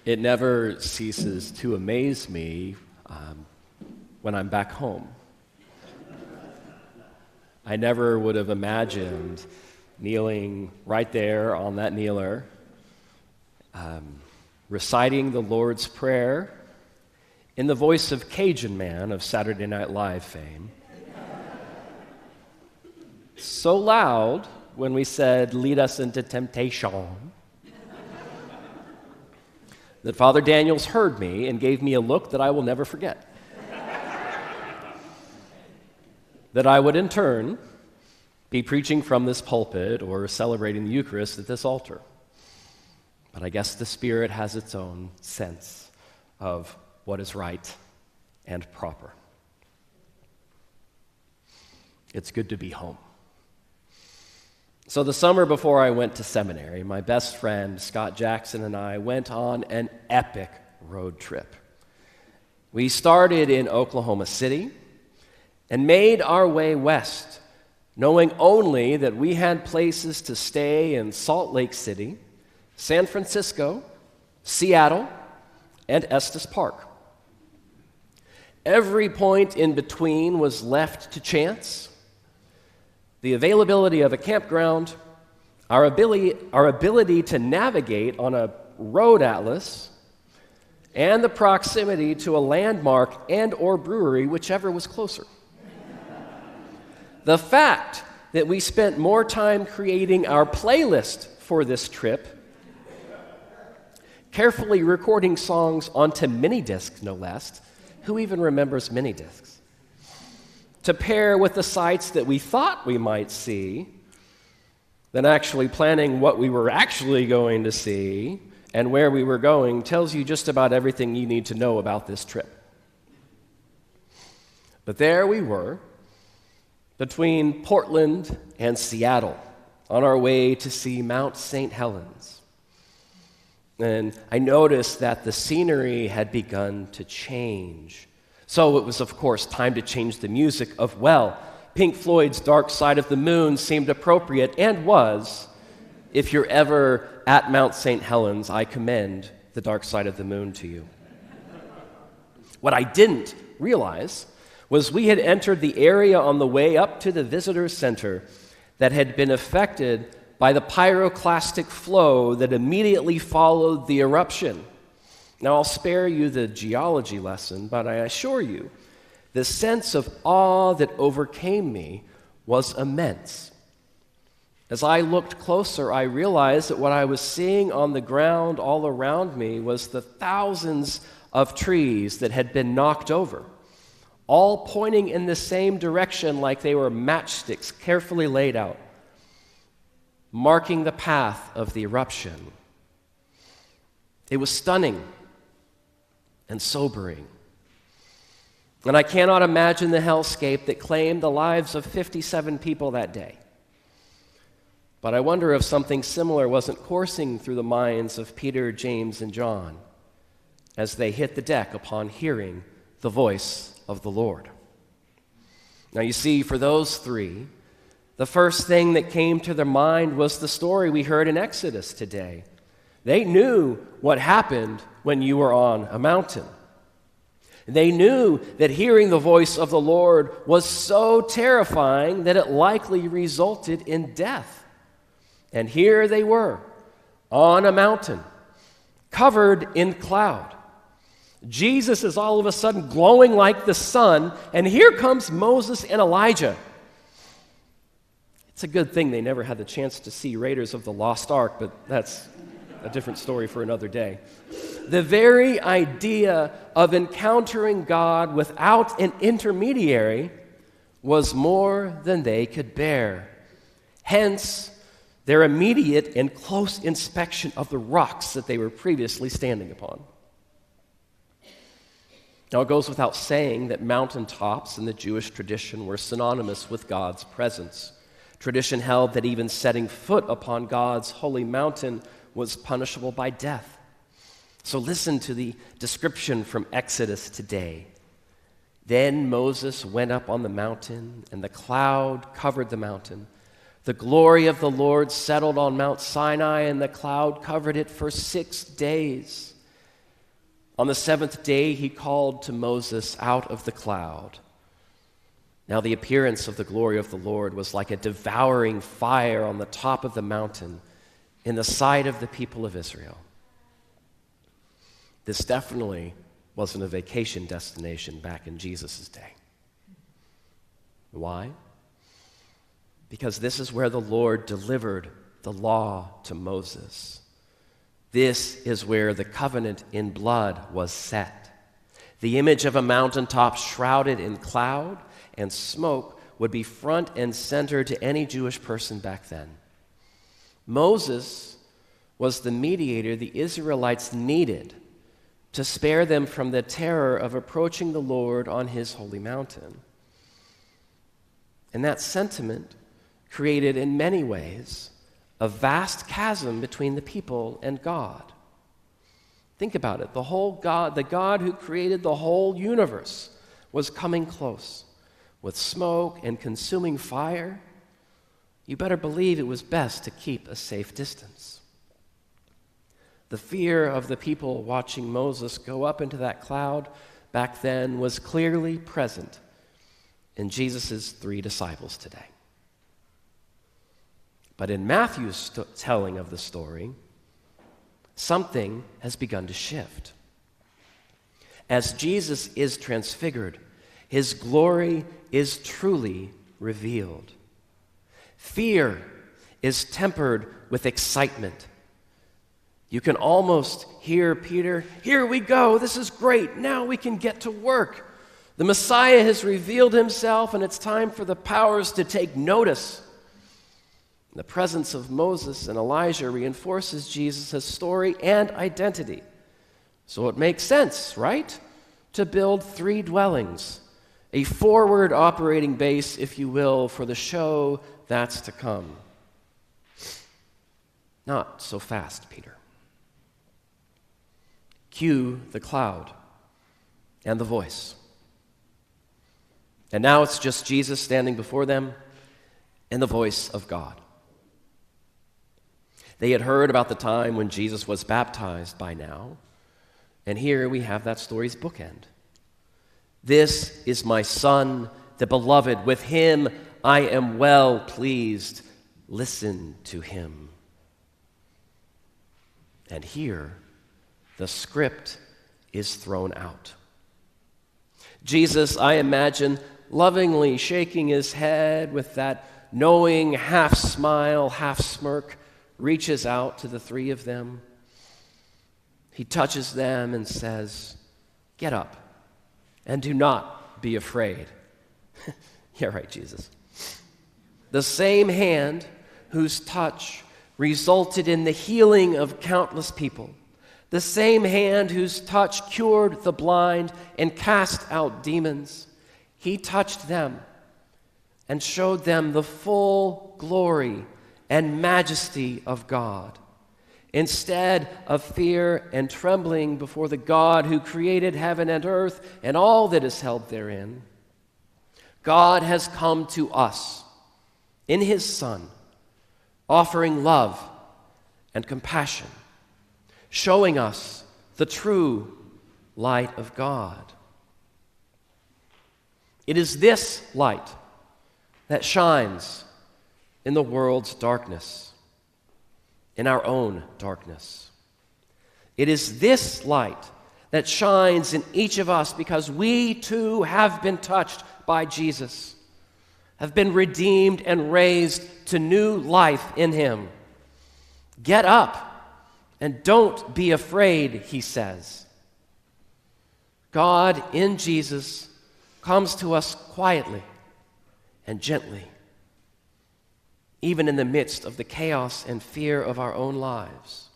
It never ceases to amaze me when I'm back home. I never would have imagined kneeling right there on that kneeler, reciting the Lord's Prayer in the voice of Cajun Man of Saturday Night Live fame. So loud when we said, "Lead us into temptation," that Father Daniels heard me and gave me a look that I will never forget. That I would in turn be preaching from this pulpit or celebrating the Eucharist at this altar. But I guess the Spirit has its own sense of what is right and proper. It's good to be home. So the summer before I went to seminary, my best friend, Scott Jackson, and I went on an epic road trip. We started in Oklahoma City and made our way west, knowing only that we had places to stay in Salt Lake City, San Francisco, Seattle, and Estes Park. Every point in between was left to chance. The availability of a campground, our ability to navigate on a road atlas, and the proximity to a landmark and or brewery, whichever was closer. The fact that we spent more time creating our playlist for this trip, carefully recording songs onto mini discs, no less. Who even remembers mini discs? To pair with the sights that we thought we might see, than actually planning what we were actually going to see and where we were going tells you just about everything you need to know about this trip. But there we were, between Portland and Seattle, on our way to see Mount St. Helens. And I noticed that the scenery had begun to change. So it was, of course, time to change the music of, well, Pink Floyd's Dark Side of the Moon seemed appropriate, and was. If you're ever at Mount St. Helens, I commend the Dark Side of the Moon to you. What I didn't realize was we had entered the area on the way up to the visitor center that had been affected by the pyroclastic flow that immediately followed the eruption. Now, I'll spare you the geology lesson, but I assure you, the sense of awe that overcame me was immense. As I looked closer, I realized that what I was seeing on the ground all around me was the thousands of trees that had been knocked over, all pointing in the same direction like they were matchsticks carefully laid out, marking the path of the eruption. It was stunning and sobering. And I cannot imagine the hellscape that claimed the lives of 57 people that day. But I wonder if something similar wasn't coursing through the minds of Peter, James, and John as they hit the deck upon hearing the voice of the Lord. Now you see, for those three, the first thing that came to their mind was the story we heard in Exodus today. They knew what happened when you were on a mountain. They knew that hearing the voice of the Lord was so terrifying that it likely resulted in death. And here they were, on a mountain, covered in cloud. Jesus is all of a sudden glowing like the sun, and here comes Moses and Elijah. It's a good thing they never had the chance to see Raiders of the Lost Ark, but that's a different story for another day. The very idea of encountering God without an intermediary was more than they could bear. Hence, their immediate and close inspection of the rocks that they were previously standing upon. Now, it goes without saying that mountaintops in the Jewish tradition were synonymous with God's presence. Tradition held that even setting foot upon God's holy mountain was punishable by death. So listen to the description from Exodus today. Then Moses went up on the mountain, and the cloud covered the mountain. The glory of the Lord settled on Mount Sinai, and the cloud covered it for 6 days. On the seventh day, he called to Moses out of the cloud. Now the appearance of the glory of the Lord was like a devouring fire on the top of the mountain in the sight of the people of Israel. This definitely wasn't a vacation destination back in Jesus' day. Why? Because this is where the Lord delivered the law to Moses. This is where the covenant in blood was set. The image of a mountaintop shrouded in cloud and smoke would be front and center to any Jewish person back then. Moses was the mediator the Israelites needed to spare them from the terror of approaching the Lord on his holy mountain. And that sentiment created, in many ways, a vast chasm between the people and God. Think about it. The God who created the whole universe was coming close with smoke and consuming fire. You better believe it was best to keep a safe distance. The fear of the people watching Moses go up into that cloud back then was clearly present in Jesus' 3 disciples today. But in Matthew's telling of the story, something has begun to shift. As Jesus is transfigured, his glory is truly revealed. Fear is tempered with excitement. You can almost hear Peter, "Here we go, this is great, now we can get to work. The Messiah has revealed himself, and it's time for the powers to take notice." The presence of Moses and Elijah reinforces Jesus' story and identity. So it makes sense, right, to build 3 dwellings, a forward operating base, if you will, for the show that's to come. Not so fast, Peter. Cue the cloud and the voice. And now it's just Jesus standing before them and the voice of God. They had heard about the time when Jesus was baptized by now, and here we have that story's bookend. "This is my Son, the beloved. With him I am well pleased. Listen to him." And here, the script is thrown out. Jesus, I imagine, lovingly shaking his head with that knowing half smile, half smirk, reaches out to the 3 of them. He touches them and says, "Get up and do not be afraid." Yeah, right, Jesus. The same hand whose touch resulted in the healing of countless people, the same hand whose touch cured the blind and cast out demons, he touched them and showed them the full glory and majesty of God. Instead of fear and trembling before the God who created heaven and earth and all that is held therein, God has come to us in his Son, offering love and compassion, showing us the true light of God. It is this light that shines in the world's darkness, in our own darkness. It is this light that shines in each of us because we too have been touched by Jesus, have been redeemed and raised to new life in him. Get up and don't be afraid, he says. God in Jesus comes to us quietly and gently, even in the midst of the chaos and fear of our own lives.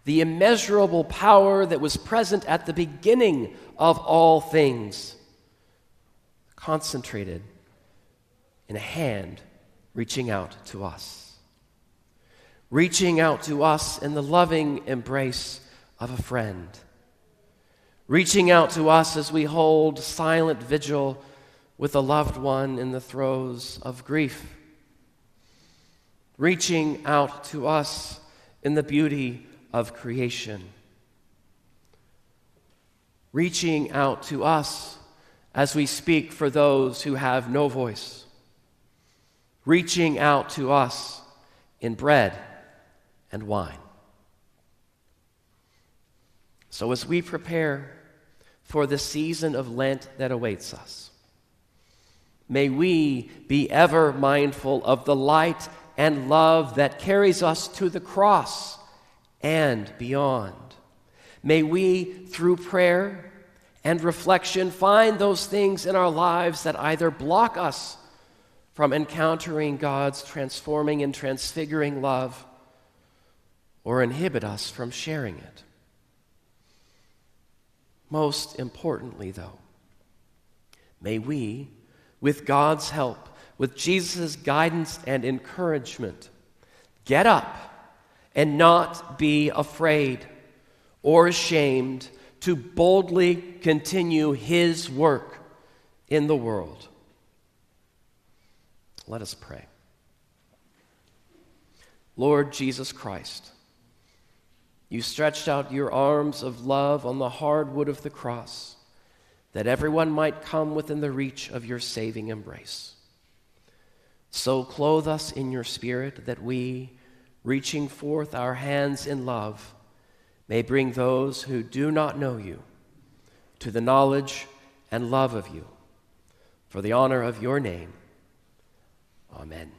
The immeasurable power that was present at the beginning of all things, concentrated in a hand reaching out to us. Reaching out to us in the loving embrace of a friend. Reaching out to us as we hold silent vigil with a loved one in the throes of grief. Reaching out to us in the beauty of creation. reaching out to us as we speak for those who have no voice, reaching out to us in bread and wine. So as we prepare for the season of Lent that awaits us, may we be ever mindful of the light and love that carries us to the cross and beyond. May we, through prayer and reflection, find those things in our lives that either block us from encountering God's transforming and transfiguring love or inhibit us from sharing it. Most importantly, though, may we, with God's help, with Jesus' guidance and encouragement, get up and not be afraid or ashamed to boldly continue his work in the world. Let us pray. Lord Jesus Christ, you stretched out your arms of love on the hard wood of the cross, that everyone might come within the reach of your saving embrace. So clothe us in your Spirit, that we, reaching forth our hands in love, may bring those who do not know you to the knowledge and love of you, for the honor of your name. Amen.